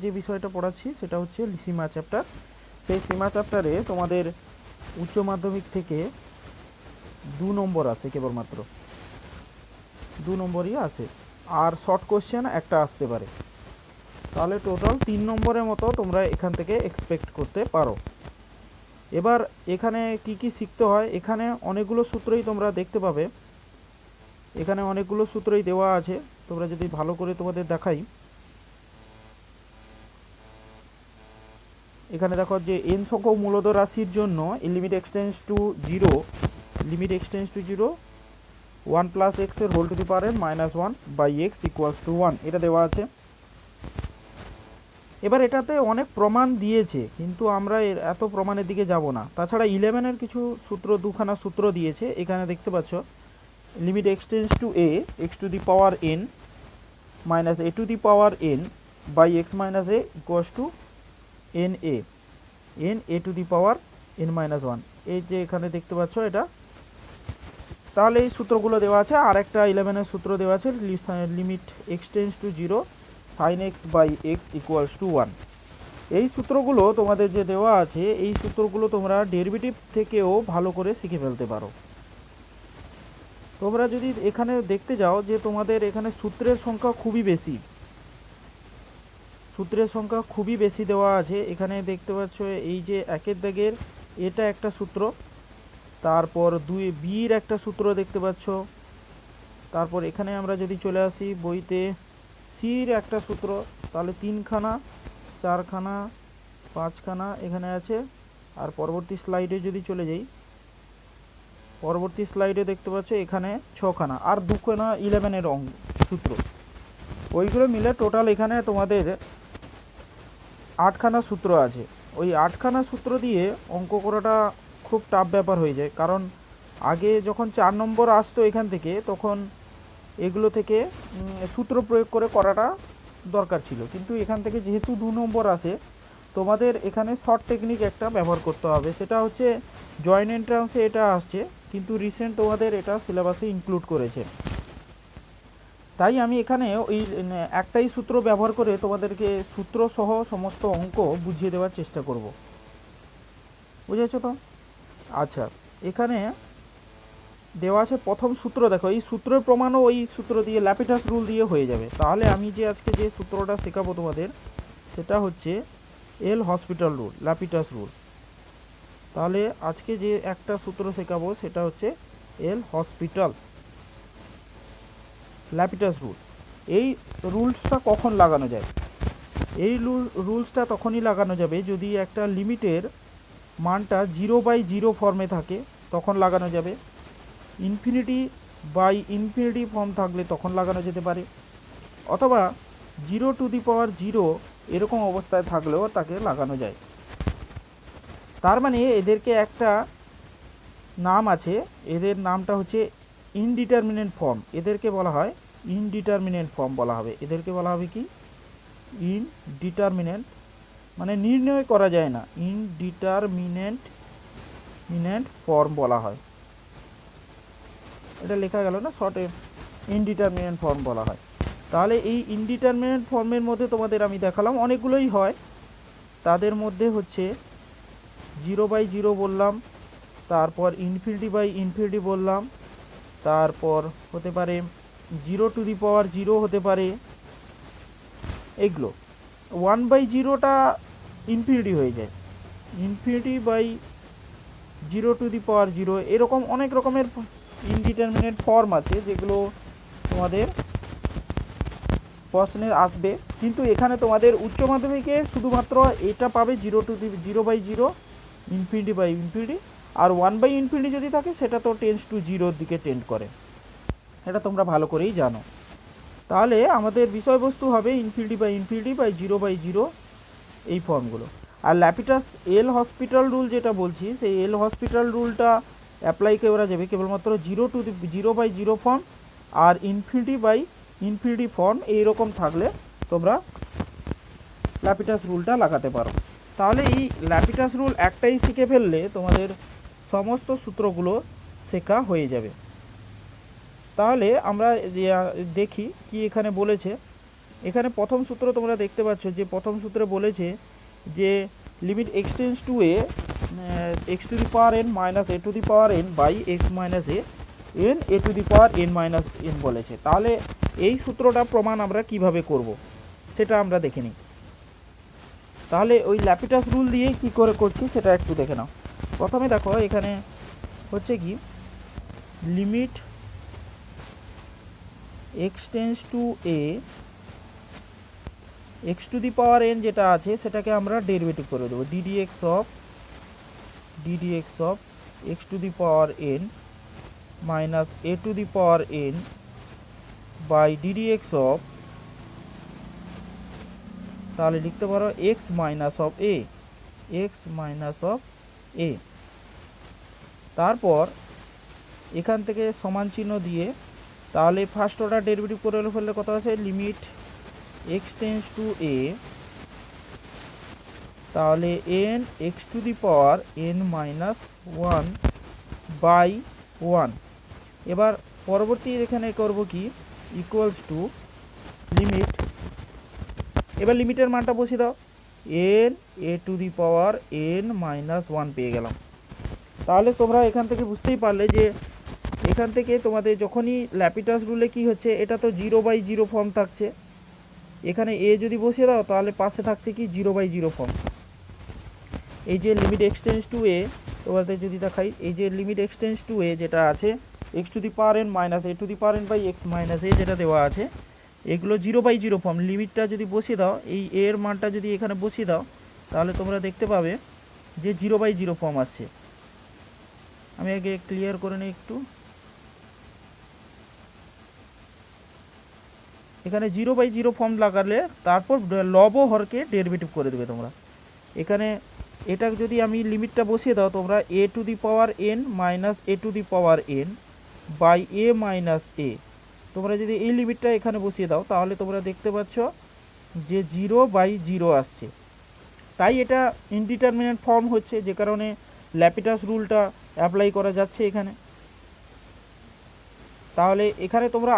যে বিষয়টা পড়াচ্ছি সেটা হচ্ছে সীমা চ্যাপ্টার। সেই সীমা চ্যাপ্টারে তোমাদের উচ্চ মাধ্যমিক থেকে 2 নম্বর আছে, কেবলমাত্র 2 নম্বরই আছে, আর শর্ট কোশ্চেন একটা আসতে পারে। তাহলে টোটাল 3 নম্বরের মতো তোমরা এখান থেকে এক্সপেক্ট করতে পারো। এবার এখানে কি কি শিখতে হয়, এখানে অনেকগুলো সূত্রই তোমরা দেখতে পাবে, এখানে অনেকগুলো সূত্রই দেওয়া আছে। তোমরা যদি ভালো করে তোমাদের দেখাই, এখানে দেখো যে n সংখ্যক মূলদ রাশির জন্য limit x tends to 0 1 plus x এর whole to the power -1 by x equals to 1, এটা দেওয়া আছে। এবার এটাতে অনেক প্রমাণ দিয়েছে, কিন্তু আমরা এত প্রমাণের দিকে যাব না। তাছাড়া 11-এর কিছু সূত্র, দুখানা সূত্র দিয়েছে, এখানে দেখতে পাচ্ছ। Limit x tends to a x to the power n minus a to the power n by x minus a equals to n a to the power n-1, এই যে এখানে দেখতে পাচ্ছ এটা। তাহলে এই সূত্রগুলো দেওয়া আছে। আর একটা 11-এর সূত্র দেওয়া আছে, limit x tends to 0 sin x by x equals to 1। এই সূত্রগুলো তোমাদের যে দেওয়া আছে, এই সূত্রগুলো তোমরা ডেরিভেটিভ থেকেও ভালো করে শিখে ফেলতে পারো। তোমরা যদি এখানে দেখতে যাও যে তোমাদের এখানে সূত্রের সংখ্যা খুবই বেশি দেওয়া আছে। এখানে দেখতে পাচ্ছ এই যে একের দাগের এটা একটা সূত্র, তারপর 2 বির একটা সূত্র দেখতে পাচ্ছ, তারপর এখানে আমরা যদি চলে আসি বইতে সির একটা সূত্র, তাহলে 3খানা 4খানা 5খানা এখানে আছে। আর পরবর্তী স্লাইডে যদি চলে যাই, পরবর্তী স্লাইডে দেখতে পাচ্ছ এখানে 6খানা আর 2খানা 11-এর সূত্র, ওইগুলো মিলে টোটাল এখানে তোমাদের 8খানা সূত্র আছে। ওই 8খানা সূত্র দিয়ে অঙ্ক করাটা খুব টাফ ব্যাপার হয়ে যায়, কারণ আগে যখন 4 নম্বর আসতো এখান থেকে, তখন এগুলো থেকে সূত্র প্রয়োগ করে করাটা দরকার ছিল। কিন্তু এখান থেকে যেহেতু 2 নম্বর আসে, তোমাদের এখানে শর্ট টেকনিক একটা ব্যবহার করতে হবে। সেটা হচ্ছে জয়েন্ট এন্ট্রান্সে এটা আসছে, কিন্তু রিসেন্ট তোমাদের এটা সিলেবাসে ইনক্লুড করেছে। তাই আমি এখানে ওই একটাই সূত্র ব্যবহার করে তোমাদেরকে সূত্র সহ সমস্ত অঙ্ক বুঝিয়ে দেওয়ার চেষ্টা করব। বুঝেছো তো? আচ্ছা, এখানে দেওয়া আছে প্রথম সূত্র। দেখো, এই সূত্রের প্রমাণও ওই সূত্র দিয়ে, ল্যাপিটাস রুল দিয়ে হয়ে যাবে। তাহলে আমি যে আজকে যে সূত্রটা শেখাবো তোমাদের, সেটা হচ্ছে এল হসপিটাল রুল, ল্যাপিটাস রুল। তাহলে আজকে যে একটা সূত্র শেখাবো সেটা হচ্ছে এল হসপিটাল ল্যাপিটাস রুল। এই রুলসটা কখন লাগানো যায়? এই রুলসটা তখনই লাগানো যাবে যদি একটা লিমিটের মানটা 0/0 ফর্মে থাকে, তখন লাগানো যাবে। ইনফিনিটি বাই ইনফিনিটি ফর্ম থাকলে তখন লাগানো যেতে পারে, অথবা 0 টু দি পাওয়ার 0 এরকম অবস্থায় থাকলেও তাকে লাগানো যায়। তার মানে এদেরকে একটা নাম আছে, এদের নামটা হচ্ছে ইনডিটারমিনেন্ট ফর্ম। এদেরকে বলা হয় ইনডিটারমিনেন্ট ফর্ম বলা হবে। এদেরকে বলা হবে কি? ইনডিটারমিনেন্ট, মানে নির্ণয় করা যায় না, ইনডিটারমিনেন্ট ফর্ম বলা হয়। এটা লেখা গেল না শর্টে, ইনডিটারমিনেন্ট ফর্ম বলা হয়। তাহলে এই ইনডিটারমিনেন্ট ফর্মের মধ্যে তোমাদের আমি দেখালাম অনেকগুলোই হয়। তাদের মধ্যে হচ্ছে 0/0 বললাম, তারপর ইনফিনিটি বাই ইনফিনিটি বললাম, তারপর হতে পারে 0 টু দি পাওয়ার 0 হতে পারে, এগুলো 1/0টা ইনফিনিটি হয়ে যায়, infinity by 0 two the power 0, এরকম অনেক রকমের ইনডিটারমিনেট ফর্ম আছে যেগুলো তোমাদের প্রশ্নে আসবে। কিন্তু এখানে তোমাদের উচ্চ মাধ্যমিকে শুধুমাত্র এটা পাবে 0/0, ইনফিনিটি বাই ইনফিনিটি, আর 1/∞ যদি থাকে সেটা তো টেন্স টু 0-র দিকে টেন্ড করে, এটা তোমরা ভালো করেই জানো। তাহলে আমাদের বিষয়বস্তু হবে ইনফিনিটি বাই 0/0 এই ফর্মগুলো। আর ল্যাপিটাস এল হসপিটাল রুল যেটা বলছি, সেই এল হসপিটাল রুলটা অ্যাপ্লাই করা যাবে কেবলমাত্র 0/0 ফর্ম আর ইনফিনিটি বাই ইনফিনিটি ফর্ম এইরকম থাকলে তোমরা ল্যাপিটাস রুলটা লাগাতে পারো। তাহলে এই ল্যাপিটাস রুল একটাই শিখে ফেললে তোমাদের সমস্ত সূত্রগুলো শেখা হয়ে যাবে। তাহলে আমরা দেখি কি এখানে বলেছে। এখানে প্রথম সূত্র তোমরা দেখতে পাচ্ছ যে প্রথম সূত্রে বলেছে যে limit x tends to A x to the power N minus A to the power N by x minus A N A to the power N minus N বলেছে। তাহলে এই সূত্রটা প্রমাণ আমরা কিভাবে করব সেটা আমরা দেখে নিই। তাহলে ওই ল্যাপিটাস রুল দিয়েই কী করে করছি সেটা একটু দেখে নাও। প্রথমে দেখো এখানে হচ্ছে কি limit x tends to A x to the power N যেটা আছে সেটাকে আমরা ডেরিভেটিভ করে দেবো DDX of x to the power N minus A to the power N by ddx of, তাহলে লিখতে পারো এক্স মাইনাস অফ এ। তারপর এখান থেকে সমান চিহ্ন দিয়ে তাহলে ফার্স্ট অর্ডার ডেরিভেটিভ করে ফেললে কত আছে limit x tends to A, তাহলে N x to the power N minus one by one. এবার পরবর্তী এখানে করব কি ইকুয়ালস টু লিমিট, এবার লিমিটের মানটা বসিয়ে দাও N A to the power N minus one পেয়ে গেলাম। তাহলে তোমরা এখান থেকে বুঝতেই পারলে যে এখান থেকে তোমাদের যখনই ল্যাপিটাস রুলে কি হচ্ছে এটা তো 0/0 ফর্ম থাকছে, এখানে এ যদি বসিয়ে দাও তাহলে পাশে থাকছে কি 0/0 ফর্ম। এই যে limit x tends to a তোমাদের যদি দেখাই, এই যে limit x tends to a যেটা আছে x to the power N minus A to the power N by x minus a যেটা দেওয়া আছে এগুলো 0/0 ফর্ম। লিমিটটা যদি বসিয়ে দাও এই এর মানটা যদি এখানে বসিয়ে দাও তাহলে তোমরা দেখতে পাবে যে 0/0 ফর্ম আসছে। আমি আগে ক্লিয়ার করে নিই একটু। এখানে 0/0 ফর্ম লাগালে তারপর লব ও হরকে ডেরিভেটিভ করে দেবে তোমরা। এখানে এটা যদি আমি লিমিটটা বসিয়ে দাও তোমরা a to the power N minus A to the power N by a minus a, তোমরা যদি এই লিমিটটা এখানে বসিয়ে দাও তাহলে তোমরা দেখতে পাচ্ছ যে 0/0 আসছে। তাই এটা ইনডিটারমিনেট ফর্ম হচ্ছে, যে কারণে ল্যাপিটাস রুলটা অ্যাপ্লাই করা যাচ্ছে এখানে। তাহলে এখানে তোমরা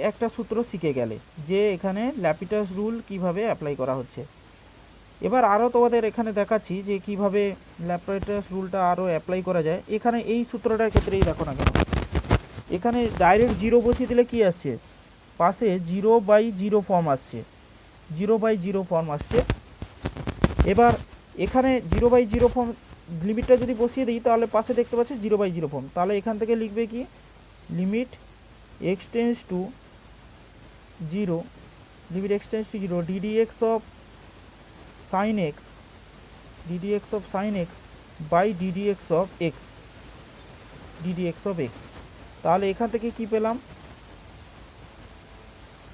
একটা সূত্র শিখে গেলে যে এখানে ল্যাপিটাস রুল কিভাবে অ্যাপ্লাই করা হচ্ছে। এবার আরও তোমাদের এখানে দেখাচ্ছি যে কিভাবে ল্যাপিটাস রুলটা আরও অ্যাপ্লাই করা যায়। এখানে এই সূত্রটার ক্ষেত্রেই দেখো না কেন, এখানে ডাইরেক্ট 0 বসিয়ে দিলে কি আসছে পাশে 0/0 ফর্ম আসছে, 0/0 ফর্ম আসছে। এবার এখানে 0/0 ফর্ম লিমিটটা যদি বসিয়ে দিই তাহলে পাশে দেখতে পাচ্ছি 0/0 ফর্ম। তাহলে এখান থেকে লিখবে কি limit x tends to 0 limit x tends to 0 d d x of sine x by ddx of x তাহলে এখান থেকে কি পেলাম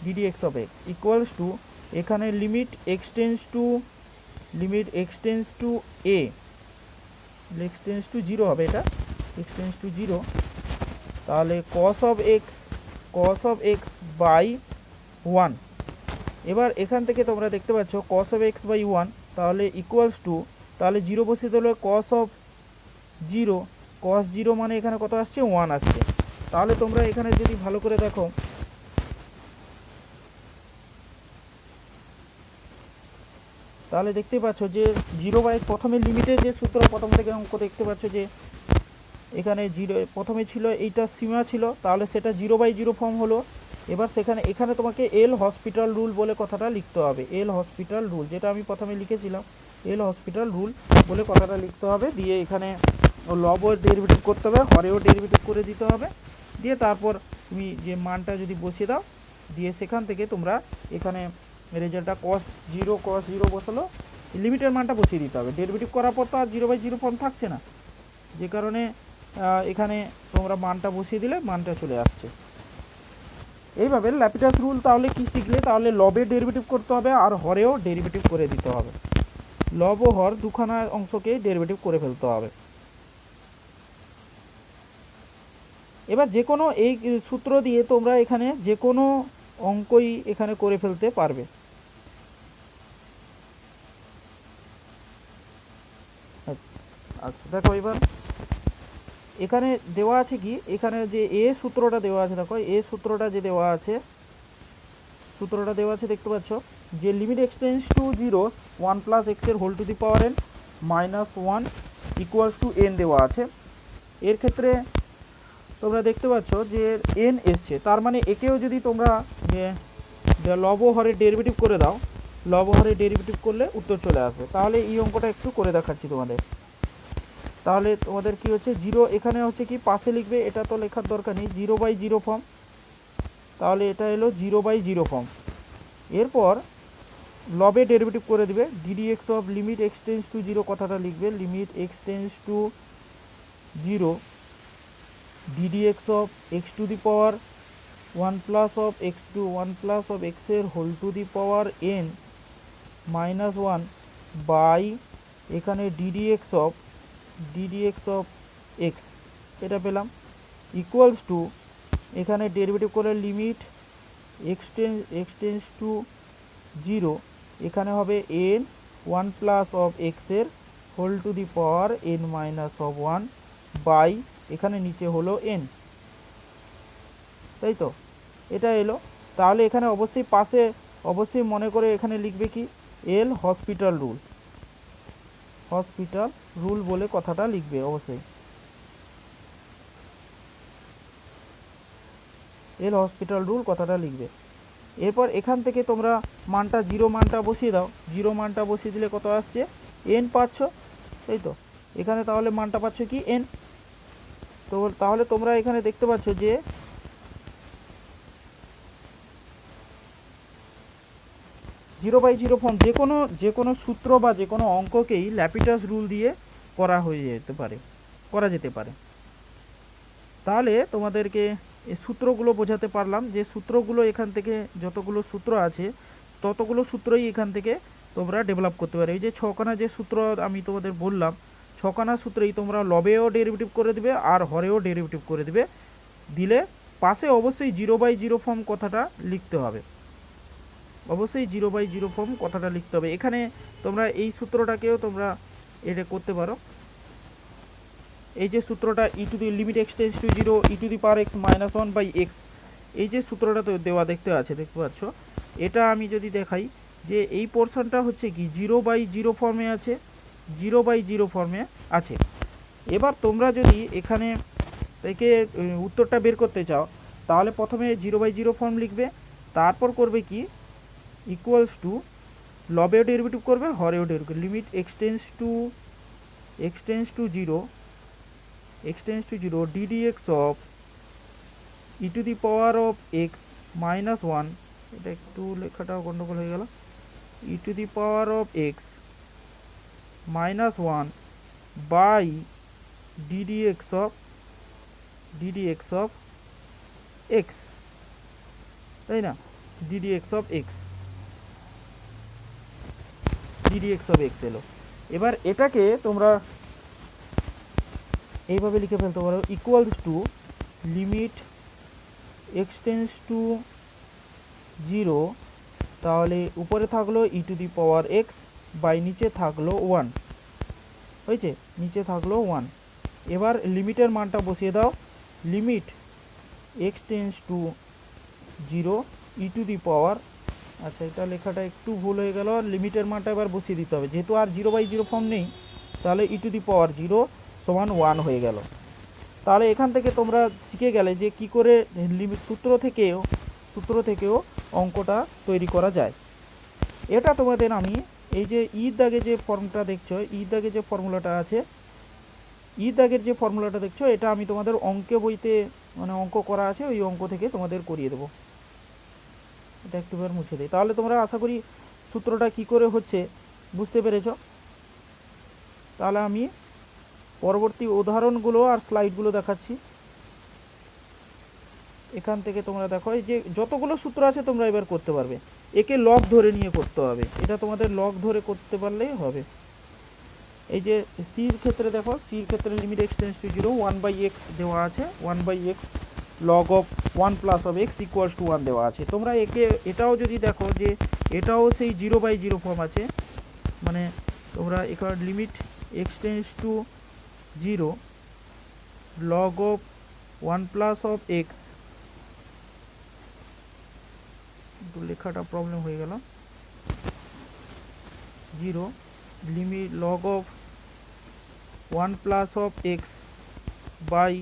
d d x of x equals to এখানে limit x tends to A x tends to 0 হবে, এটা এক্স টেন্স টু 0, তাহলে cos of x by 1। এবার এখান থেকে তোমরা দেখতে পাচ্ছ কস অফ এক্স বাই 1, তাহলে ইকুয়ালস টু তাহলে 0 বসিয়ে দিলে কস 0 মানে এখানে কত আসছে 1 আসছে। তাহলে তোমরা এখানে যদি ভালো করে দেখো তাহলে দেখতে পাচ্ছ যে 0/, প্রথমে লিমিটের যে সূত্র প্রথম থেকে অঙ্ক দেখতে পাচ্ছ যে এখানে 0 প্রথমে ছিল এইটা সীমা ছিল, তাহলে সেটা 0/0 ফর্ম হলো। এবার এখানে তোমাকে এল হসপিটাল রুল বলে কথাটা লিখতে হবে, এল হসপিটাল রুল যেটা আমি প্রথমে লিখেছিলাম এল হসপিটাল রুল বলে কথাটা লিখতে হবে। দিয়ে এখানে লবও ডেরিভেটিভ করতে হবে, হরেও ডেরিভেটিভ করে দিতে হবে। দিয়ে তারপর তুমি যে মানটা যদি বসিয়ে দাও দিয়ে সেখান থেকে তোমরা এখানে রেজাল্টটা cos 0 বসালো, লিমিটের মানটা বসিয়ে দিতে হবে। ডেরিভেটিভ করার পর তো আর 0/0 ফর্ম থাকছে না, যে কারণে এখানে তোমরা মানটা বসিয়ে দিলে মানটা চলে আসছে। এইভাবে ল্যাপিটাস রুল তাহলে কি শিখলে, তাহলে লবে ডেরিভেটিভ করতে হবে আর হরেও ডেরিভেটিভ করে দিতে হবে। লব ও হর দুখানা অংশকে ডেরিভেটিভ করে ফেলতে হবে। এবার যে কোনো এই সূত্র দিয়ে তোমরা এখানে যে কোনো অঙ্কই এখানে করে ফেলতে পারবে। আচ্ছা দেখো এবার এখানে দেওয়া আছে কি, এখানে যে এ সূত্রটা দেওয়া আছে, দেখো এ সূত্রটা যে দেওয়া আছে সূত্রটা দেওয়া আছে দেখতে পাচ্ছ যে limit x tends to zero 1 plus এক্সের whole to the power N minus 1 equals to n দেওয়া আছে। এর ক্ষেত্রে তোমরা দেখতে পাচ্ছ যে এন এসছে, তার মানে একেও যদি তোমরা লব হরের ডেরিভেটিভ করে দাও, লব হরের ডেরিভেটিভ করলে উত্তর চলে আসবে। তাহলে এই অঙ্কটা একটু করে দেখাচ্ছি তোমাদের। তাহলে তোমাদের কি হচ্ছে জিরো, এখানে হচ্ছে কি পাশে লিখবে, এটা তো লেখার দরকার নেই, 0/0 ফর্ম। তাহলে এটা এলো 0/0 ফর্ম। এরপর লবে ডেরিভেটিভ করে দিবে, d d x of limit x tends to zero কথাটা লিখবে, limit x tends to zero d d x of x to the power 1 plus of x to 1 plus of এক্সের whole to the power N minus 1 by এখানে d d x of x, এটা পেলাম, equals to এখানে derivative করে limit x tends to zero, এখানে হবে n 1 plus of এক্সের whole to the power N minus of 1 by এখানে নিচে হলো এন, তাই তো এটা এলো। তাহলে এখানে অবশ্যই পাশে অবশ্যই মনে করে এখানে লিখবে কি এল হসপিটাল রুল বলে কথাটা লিখবে অবশ্যই, এল হসপিটাল রুল কথাটা লিখবে। এরপর এখান থেকে তোমরা মানটা জিরো মানটা বসিয়ে দাও, জিরো মানটা বসিয়ে দিলে কত আসছে এন পাচ্ছ, তাই তো এখানে তাহলে মানটা পাচ্ছ কি এন। তো তাহলে তোমরা এখানে দেখতে পাচ্ছ যে 0/0 ফর্ম যে কোনো সূত্র বা যে কোনো অঙ্ককেই ল্যাপিটাস রুল দিয়ে করা যেতে পারে। তাহলে তোমাদেরকে এই সূত্রগুলো বোঝাতে পারলাম, যে সূত্রগুলো এখান থেকে যতগুলো সূত্র আছে ততগুলো সূত্রই এখান থেকে তোমরা ডেভেলপ করতে পারো। এই যে ছখানা যে সূত্র আমি তোমাদের বললাম, ছখানা সূত্রেই তোমরা লবেও ডেরিভেটিভ করে দিবে আর হরেও ডেরিভেটিভ করে দিলে পাশে অবশ্যই 0/0 ফর্ম কথাটা লিখতে হবে, অবশ্যই 0/0 ফর্ম কথাটা লিখতে হবে। এখানে তোমরা এই সূত্রটাকেও তোমরা এটা করতে পারো, এই যে সূত্রটা e to the limit x tends to zero e to the power x minus 1/x, এই যে সূত্রটা তো দেওয়া দেখতে পাচ্ছ, এটা আমি যদি দেখাই যে এই পোর্শনটা হচ্ছে কি 0/0 ফর্মে আছে, 0/0 ফর্মে আছে। এবার তোমরা যদি এখানে থেকে উত্তরটা বের করতে চাও তাহলে প্রথমে 0/0 ফর্ম লিখবে, তারপর করবে কি ইকুয়ালস টু লবেও ডেরিভেটিভ করবে হরেও derivative, limit x tends to zero ddx of e to the power of x minus 1, এটা একটু লেখাটাও গন্ডগোল হয়ে গেল, e to the power of x minus 1 by ddx of x, তাই না, ddx অফ এক্স এলো। এবার এটাকে তোমরা এইভাবে লিখে ফেলতে পারো, equals to limit x tends to zero, তাহলে উপরে থাকলো e to the power x by নিচে থাকলো 1, হয়েছে, নিচে থাকলো 1। এবার লিমিটের মানটা বসিয়ে দাও, limit x tends to zero e to the power, আচ্ছা এটা লেখাটা একটু ভুল হয়ে গেল, লিমিটের মানটা এবার বসিয়ে দিতে হবে, যেহেতু আর 0/0 ফর্ম নেই তাহলে ই টু দি পাওয়ার 0 সমান 1 হয়ে গেল। তাহলে এখান থেকে তোমরা শিখে গেলে যে কি করে সূত্র থেকেও অঙ্কটা তৈরি করা যায়। এটা তোমাদের আমি এই যে ই দাগে যে ফর্মটা দেখছো, ই দাগে যে ফর্মুলাটা আছে, ই দাগের যে ফর্মুলাটা দেখছো, এটা আমি তোমাদের অঙ্কে বইতে মানে অঙ্ক করা আছে, ওই অঙ্ক থেকে তোমাদের করিয়ে দেবো। এটা একটুবার মুছে দিই, তাহলে তোমরা আশা করি সূত্রটা কি করে হচ্ছে বুঝতে পেরেছ। তাহলে আমি পরবর্তী উদাহরণগুলো আর স্লাইডগুলো দেখাচ্ছি। এখান থেকে তোমরা দেখো এই যে যতগুলো সূত্র আছে তোমরা এবার করতে পারবে, একে লগ ধরে নিয়ে করতে হবে, এটা তোমাদের লগ ধরে করতে পারলেই হবে। এই যে সির ক্ষেত্রে দেখো, সির ক্ষেত্রে limit x tends to zero 1/x দেওয়া আছে, 1/x log of 1 plus of x equals to 1 দেওয়া আছে। তোমরা এটাও যদি দেখো যে এটাও সেই 0/0 ফর্ম আছে, মানে তোমরা এখানে limit x tends to zero log of 1 plus of x একটু লেখাটা প্রবলেম হয়ে গেল। 0 limit log of 1 plus of x by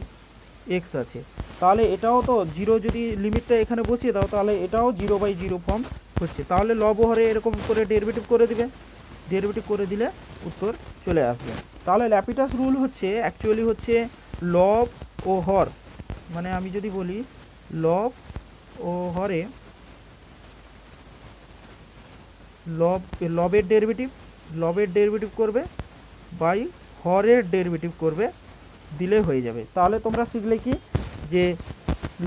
x আছে, তাহলে এটাও তো 0 যদি লিমিটটা এখানে বসিয়ে দাও তাহলে এটাও 0/0 ফর্ম হচ্ছে। তাহলে লব ও হরে এরকম করে ডেরিভেটিভ করে দিবে, ডেরিভেটিভ করে দিলে উত্তর চলে আসবে। তাহলে ল্যাপিটাস রুল হচ্ছে অ্যাকচুয়ালি হচ্ছে লব ও হর, মানে আমি যদি বলি লব ও হরে লবের ডেরিভেটিভ করবে বাই হরের ডেরিভেটিভ করবে, দিলে হয়ে যাবে। তাহলে তোমরা শিখলে কি যে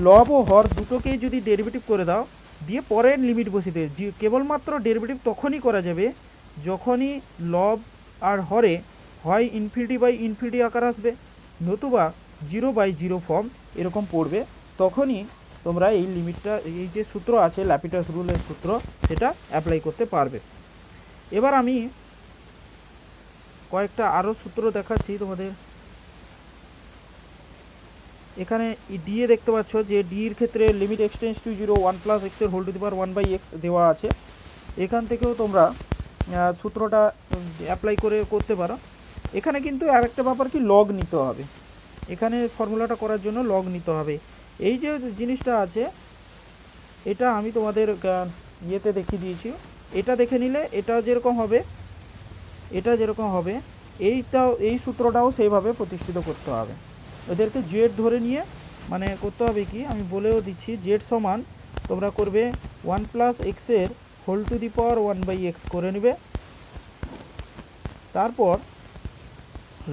লব ও হর দুটোকেই যদি ডেরিভেটিভ করে দাও দিয়ে পরের লিমিট বসিয়ে দেবে, কেবলমাত্র ডেরিভেটিভ তখনই করা যাবে যখনই লব আর হরে হয় ইনফিনিটি আকার আসবে, নতুবা 0/0 ফর্ম এরকম পড়বে, তখনই তোমরা এই লিমিটটা, এই যে সূত্র আছে ল্যাপিটাস রুলের সূত্র, সেটা অ্যাপ্লাই করতে পারবে। এবার আমি কয়েকটা আরও সূত্র দেখাচ্ছি তোমাদের। এখানে ডি এ দেখতে পাচ্ছ যে ডি এর ক্ষেত্রে limit x tends to 0 1 plus x এর whole to the power 1/x দেওয়া আছে। এখান থেকেও তোমরা সূত্রটা অ্যাপ্লাই করতে পারো। এখানে কিন্তু আরেকটা ব্যাপার কি, লগ নিতে হবে, এখানে ফর্মুলাটা করার জন্য লগ নিতে হবে। এই যে জিনিসটা আছে এটা আমি তোমাদের ইয়েতে দেখিয়ে দিয়েছি, এটা দেখে নিলে এটা যেরকম হবে এই সূত্রটাও সেইভাবে প্রতিষ্ঠিত করতে হবে। এদেরকে জেড ধরে নিয়ে মানে করতে হবে কি, আমি বলেও দিচ্ছি, জেড সমান তোমরা করবে 1 প্লাস এক্সের whole to the power 1/x করে নেবে, তারপর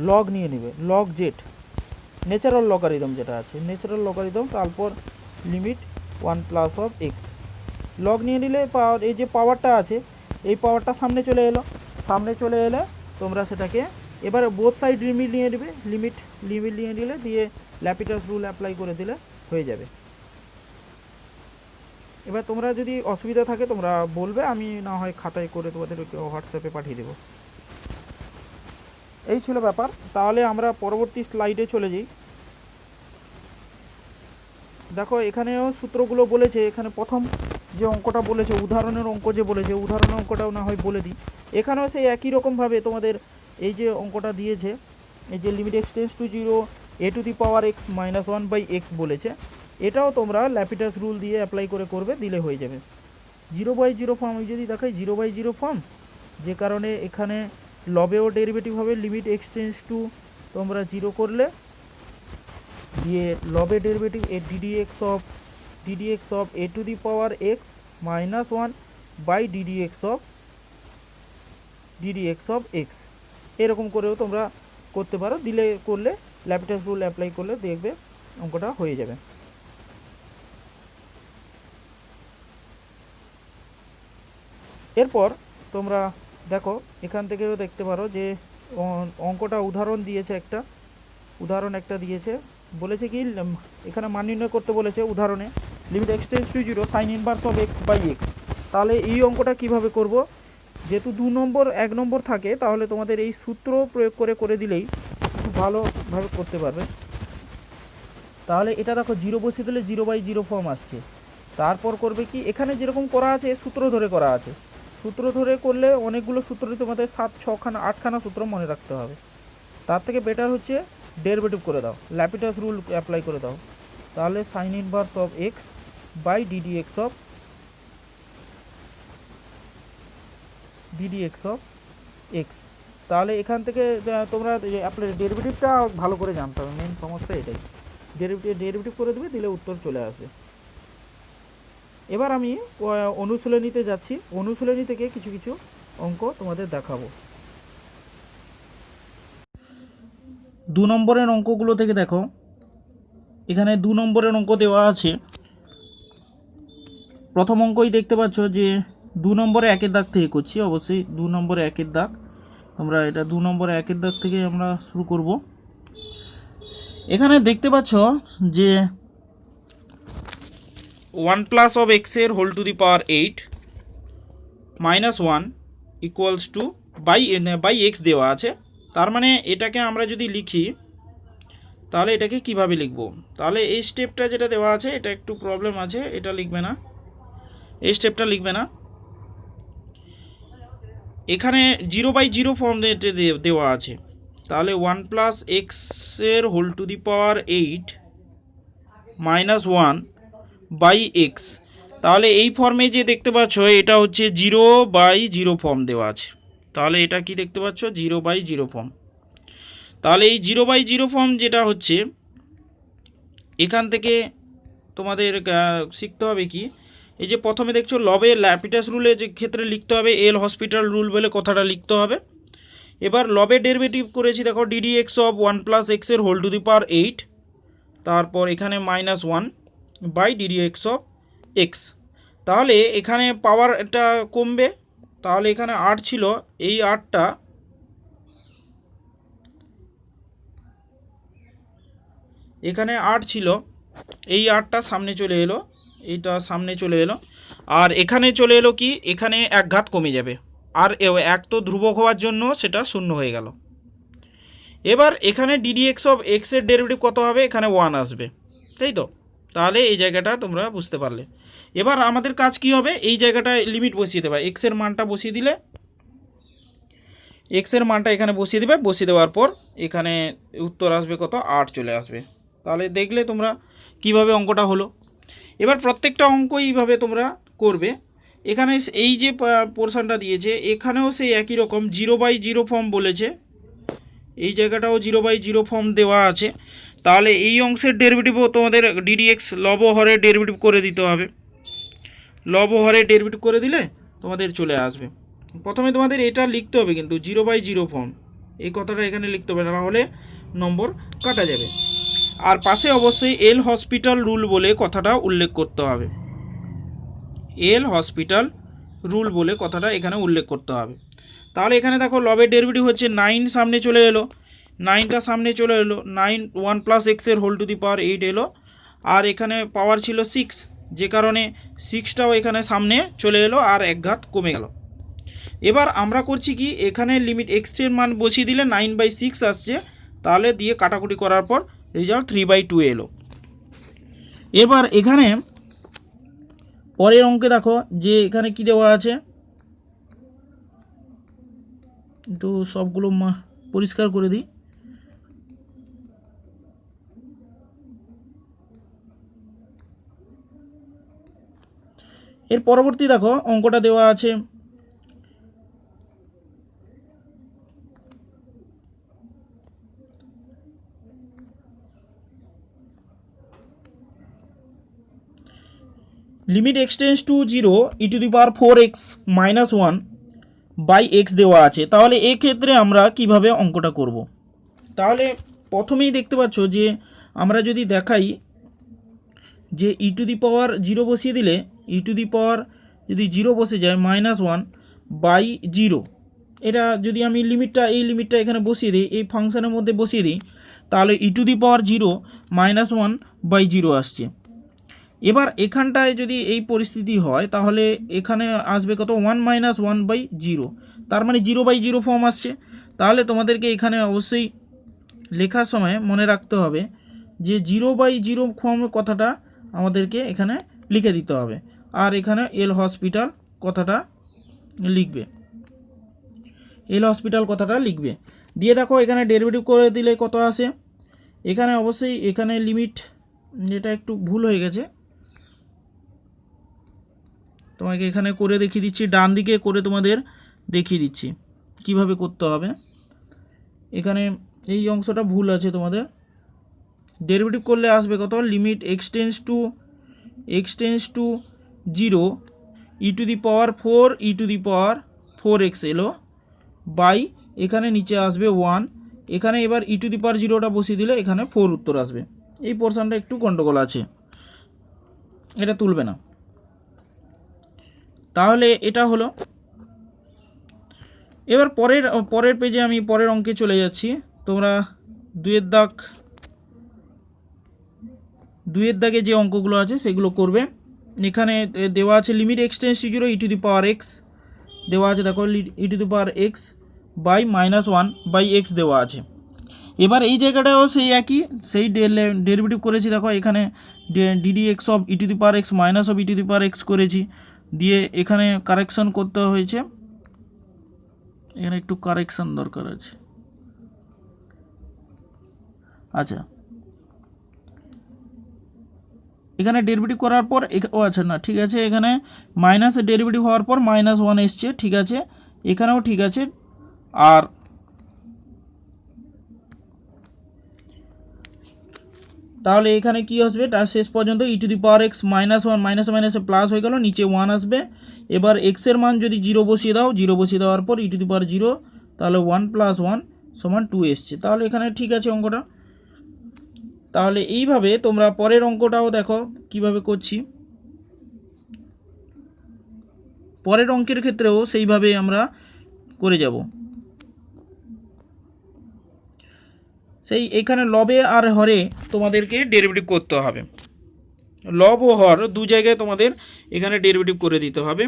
লগ নিয়ে নেবে, লগ জেড ন্যাচারাল লগারিদম যেটা আছে ন্যাচারাল লগারিদম, তারপর limit 1 plus of x log নিয়ে নিলে এই যে পাওয়ারটা আছে এই পাওয়ারটা সামনে চলে এলে তোমরা সেটাকে এবার বোথ সাইড লিমিট নিয়ে নিলে দিয়ে ল্যাপিটাস রুল অ্যাপ্লাই করে দিলে হয়ে যাবে। এবার তোমরা যদি অসুবিধা থাকে তোমরা বলবে, আমি না হয় খাতায় করে তোমাদের হোয়াটসঅ্যাপে পাঠিয়ে দেবো। এই ছিল ব্যাপার। তাহলে আমরা পরবর্তী স্লাইডে চলে যাই। দেখো এখানেও সূত্রগুলো বলেছে, এখানে প্রথম যে অঙ্কটা বলেছে উদাহরণের অঙ্ক যে বলেছে, উদাহরণের অঙ্কটাও না হয় বলে দিই। এখানেও সেই একই রকমভাবে তোমাদের এই যে অঙ্কটা দিয়েছে, এই যে limit x tends to 0 a to the power x minus 1/x বলেছে, এটাও তোমরা ল্যাপিটাস রুল দিয়ে অ্যাপ্লাই করবে, দিলে হয়ে যাবে। 0/0 ফর্ম আমি যদি দেখাই 0/0 ফর্ম, যে কারণে এখানে লবেও ডেরিভেটিভ হবে, লিমিট এক্সটেন্স টু তোমরা 0 করলে দিয়ে লবের derivative ddx of a to the power x minus 1/ddx of x, এরকম করেও তোমরা করতে পারো, করলে ল্যাপিটাস রুল অ্যাপ্লাই করলে দেখবে অঙ্কটা হয়ে যাবে। এরপর তোমরা দেখো এখান থেকেও দেখতে পারো যে অঙ্কটা উদাহরণ দিয়েছে, বলেছে কি এখানে মান নির্ণয় করতে বলেছে উদাহরণে limit x tends to 0 sine inverse of x/x। তাহলে এই অঙ্কটা কিভাবে করব, যেহেতু 1 নম্বর থাকে তাহলে তোমাদের এই সূত্র প্রয়োগ করে দিলেই খুব ভালোভাবে করতে পারবে। তাহলে এটা দেখো 0 বসিয়ে দিলে 0/0 ফর্ম আসছে। তারপর করবে কি, এখানে যেরকম করা আছে সূত্র ধরে করা আছে, সূত্র ধরে করলে অনেকগুলো সূত্র তোমাদের 8খানা সূত্র মনে রাখতে হবে। তার থেকে বেটার হচ্ছে ডেরিভেটিভ করে দাও, ল্যাপিটাস রুল অ্যাপ্লাই করে দাও, তাহলে sine inverse of x by ddx of x। তাহলে এখান থেকে তোমরা ডেরিভেটিভটা ভালো করে জানতে হবে, মেন সমস্যা এটাই, ডেরিভেটিভ করে দেবে, দিলে উত্তর চলে আসবে। এবার আমি অনুশীলনীতে যাচ্ছি, অনুশীলনী থেকে কিছু অঙ্ক তোমাদের দেখাবো। 2 নম্বরের অঙ্কগুলো থেকে দেখো, এখানে 2 নম্বরের অঙ্ক দেওয়া আছে। প্রথম অঙ্কই দেখতে পাচ্ছ যে 2 নম্বরে 1 দাগ থেকে করছি, অবশ্যই 2 নম্বরে 1 দাগ, তোমরা এটা 2 নম্বরে 1 দাগ থেকে আমরা শুরু করব। এখানে দেখতে পাচ্ছ যে 1 প্লাস অফ x এর whole to the power 8 minus 1 equals to by x দেওয়া আছে। তার মানে এটাকে আমরা যদি লিখি তাহলে এটাকে কিভাবে লিখব, তাহলে এই স্টেপটা যেটা দেওয়া আছে এটা একটু প্রবলেম আছে, এটা লিখবে না, এই স্টেপটা লিখবে না। এখানে 0/0 ফর্ম দেওয়া আছে, তাহলে 1 প্লাস এক্সের whole to the power 8 minus 1 by x, তাহলে এই ফর্মে যে দেখতে পাচ্ছ এটা হচ্ছে 0/0 ফর্ম দেওয়া আছে। তাহলে এটা কি দেখতে পাচ্ছ 0/0 ফর্ম। তাহলে এই 0/0 ফর্ম যেটা হচ্ছে এখান থেকে তোমাদের শিখতে হবে কি, এই যে প্রথমে দেখছো লবে ল্যাপিটাস রুলের যে ক্ষেত্রে লিখতে হবে এল হসপিটাল রুল বলে কথাটা লিখতে হবে। এবার লবে ডেরিভেটিভ করেছি দেখো ডিডি এক্স অফ 1 প্লাস এক্সের হোল টু দি পাওয়ার 8, তারপর এখানে minus 1 by DD x of x. তাহলে এখানে পাওয়ারটা কমবে, তাহলে এখানে 8 ছিল, এই 8টা এখানে 8 ছিল, এই 8টা সামনে চলে এলো, এইটা সামনে চলে এলো, আর এখানে চলে এলো কি, এখানে এক ঘাত কমে যাবে, আর এক তো ধ্রুবক হওয়ার জন্য সেটা শূন্য হয়ে গেল। এবার এখানে ডিডি এক্স অফ এক্সের ডেরিভেটিভ কত হবে, এখানে 1 আসবে, তাই তো। তাহলে এই জায়গাটা তোমরা বুঝতে পারলে। এবার আমাদের কাজ কি হবে, এই জায়গাটায় লিমিট বসিয়ে দেবে, এক্সের মানটা বসিয়ে দিলে, এক্সের মানটা এখানে বসিয়ে দেবে, বসিয়ে দেওয়ার পর এখানে উত্তর আসবে কত, 8 চলে আসবে। তাহলে দেখলে তোমরা কিভাবে অঙ্কটা হলো। এবার প্রত্যেকটা অঙ্ক এইভাবে তোমরা করবে। এখানে এই যে পোর্শনটা দিয়েছে এখানেও সেই একই রকম 0/0 ফর্ম বলেছে, এই জায়গাটাও 0/0 ফর্ম দেওয়া আছে। তাহলে এই অংশের ডেরিভেটিভও তোমাদের ডিডিএক্স লব হরের ডেরিভেটিভ করে দিতে হবে, লব হরের ডেরিভেটিভ করে দিলে তোমাদের চলে আসবে। প্রথমে তোমাদের এটা লিখতে হবে কিন্তু 0/0 ফর্ম, এই কথাটা এখানে লিখতে হবে, না হলে নম্বর কাটা যাবে। আর পাশে অবশ্যই এল হসপিটাল রুল বলে কথাটা উল্লেখ করতে হবে, এল হসপিটাল রুল বলে কথাটা এখানে উল্লেখ করতে হবে। তাহলে এখানে দেখো লবের ডেরিভেটিভ হচ্ছে 9 সামনে চলে এলো, 9টা সামনে চলে এলো, 9 1 প্লাস এক্সের হোল টু দি পাওয়ার 8 এলো, আর এখানে পাওয়ার ছিল 6, যে কারণে 6টাও এখানে সামনে চলে এলো আর এক ঘাত কমে গেল। এবার আমরা করছি কি, এখানে লিমিট এক্সের মান বসিয়ে দিলে 9/6 আসছে, তাহলে দিয়ে কাটাকুটি করার পর রেজাল্ট 3/2 এলো। এবার এখানে পরের অঙ্কে দেখো যে এখানে কি দেওয়া আছে, একটু সবগুলো পরিষ্কার করে দিই। এর পরবর্তী দেখো অঙ্কটা দেওয়া আছে limit x tends to 0 E to the power 4x minus 1 by x দেওয়া আছে। তাহলে এক্ষেত্রে আমরা কিভাবে অঙ্কটা করব, তাহলে প্রথমেই দেখতে পাচ্ছ যে আমরা যদি দেখাই যে ই টু দি পাওয়ার 0 বসিয়ে দিলে, ই টু দি পাওয়ার যদি 0 বসে যায় মাইনাস 1 বাই 0, এটা যদি আমি এই লিমিটটা এখানে বসিয়ে দিই, এই ফাংশনের মধ্যে বসিয়ে দিই, তাহলে e to the power 0 minus 1 by 0 আসছে। এবার এখানটায় যদি এই পরিস্থিতি হয় তাহলে এখানে আসবে কত, 1 মাইনাস 1 বাই 0, তার মানে 0/0 ফর্ম আসছে। তাহলে তোমাদেরকে এখানে অবশ্যই লেখার সময় মনে রাখতে হবে যে 0/0 ফর্ম কথাটা আমাদেরকে এখানে লিখে দিতে হবে, আর এখানে এল হসপিটাল কথাটা লিখবে, এল হসপিটাল কথাটা লিখবে। দিয়ে দেখো এখানে ডেরিভেটিভ করে দিলে কত আসে, এখানে অবশ্যই এখানে লিমিট, যেটা একটু ভুল হয়ে গেছে, তোমাকে এখানে করে দেখিয়ে দিচ্ছি, ডান দিকে করে তোমাদের দেখিয়ে দিচ্ছি কিভাবে করতে হবে। এখানে এই অংশটা ভুল আছে তোমাদের, ডেরিভেটিভ করলে আসবে কত, limit x tends to 0 E to the power 4 E to the power 4x এলো বাই এখানে নিচে আসবে 1, এখানে এবার ই টু দি পাওয়ার 0টা বসিয়ে দিলে এখানে 4 উত্তর আসবে। এই পোর্শনটা একটু গন্ডগোল আছে, এটা তুলবে না। তাহলে এটা হলো। এবার পরের পেজে আমি পরের অঙ্কে চলে যাচ্ছি, তোমরা দুয়ের দাগে যে অঙ্কগুলো আছে সেগুলো করবে। এখানে দেওয়া আছে limit x tends to 0 E to the power x দেওয়া আছে, দেখো e to the power x by minus 1 by x দেওয়া আছে। এবার এই জায়গাটাও সেই একই, সেই ডেরিভেটিভ করেছি, দেখো এখানে DD x of e to the power x minus of e to the power x করেছি, দিয়ে এখানে কারেকশন করতে হয়েছে, এখানে একটু কারেকশন দরকার আছে। আচ্ছা, এখানে ডেরিভেটিভ করার পর ও আচ্ছা না ঠিক আছে, এখানে মাইনাস ডেরিভেটিভ হওয়ার পর -1 এসছে, ঠিক আছে, এখানেও ঠিক আছে। আর তাহলে এখানে কি আসবে, তার শেষ পর্যন্ত e⁻x -1 মাইনাসে মাইনাসে প্লাস হয়ে গেল, নিচে 1 আসবে। এবার x এর মান যদি 0 বসিয়ে দাও, 0 বসিয়ে দেওয়ার পর e⁻0, তাহলে 1 + 1 = 2 এসছে। তাহলে এখানে ঠিক আছে অঙ্কটা। তাহলে এইভাবে তোমরা পরের অঙ্কটাও দেখো কিভাবে করছি। পরের অঙ্কের ক্ষেত্রেও সেইভাবে আমরা করে যাব। সেই এখানে লবে আর হরে তোমাদেরকে ডেরিভেটিভ করতে হবে। লব ও হর দু জায়গায় তোমাদের এখানে ডেরিভেটিভ করে দিতে হবে।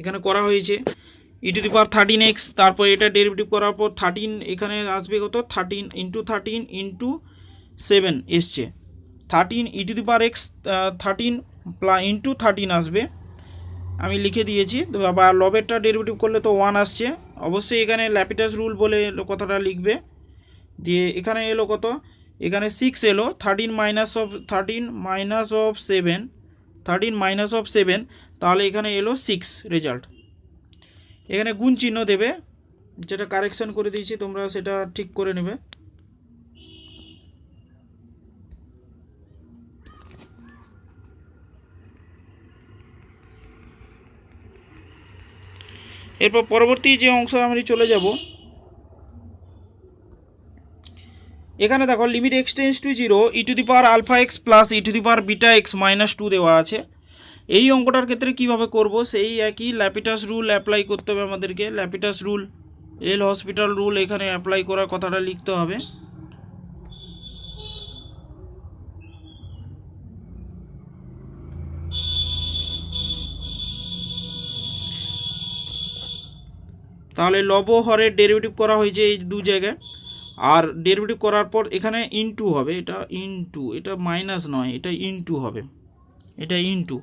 এখানে করা হয়েছে e⁻13x, তারপর এটা ডেরিভেটিভ করার পর 13, এখানে আসবে কত 13 × 13 × 7 এসছে। 13 e⁻x 13 × 13 আসবে, আমি লিখে দিয়েছি। বা লবেরটা ডেরিভেটিভ করলে তো 1 আসছে, অবশ্যই এখানে ল্যাপিটাস রুল বলে কথাটা লিখবে। দিয়ে এখানে এলো কত, এখানে 6 এলো, 13 - 7, তাহলে এখানে এলো 6 রেজাল্ট। এখানে গুণ চিহ্ন দেবে, যেটা কারেকশন করে দিয়েছি তোমরা সেটা ঠিক করে নেবে। এরপর পরবর্তী যে অংশ আমি চলে যাব, এখানে দেখো limit x tends to 0 e⁻αx + e⁻βx - 2 দেওয়া আছে। এই অঙ্কটার ক্ষেত্রে কিভাবে করব, সেই একই ল্যাপিটাস রুল অ্যাপ্লাই করতে হবে আমাদেরকে। ল্যাপিটাস রুল, এল হসপিটাল রুল এখানে অ্যাপ্লাই করার কথাটা লিখতে হবে। তাহলে লব হরের ডেরিভেটিভ করা হয়েছে এই দু জায়গায়, আর ডেরিভেটিভ করার পর এখানে ইনটু হবে, এটা মাইনাস নয়, এটা ইনটু হবে, এটা ইনটু।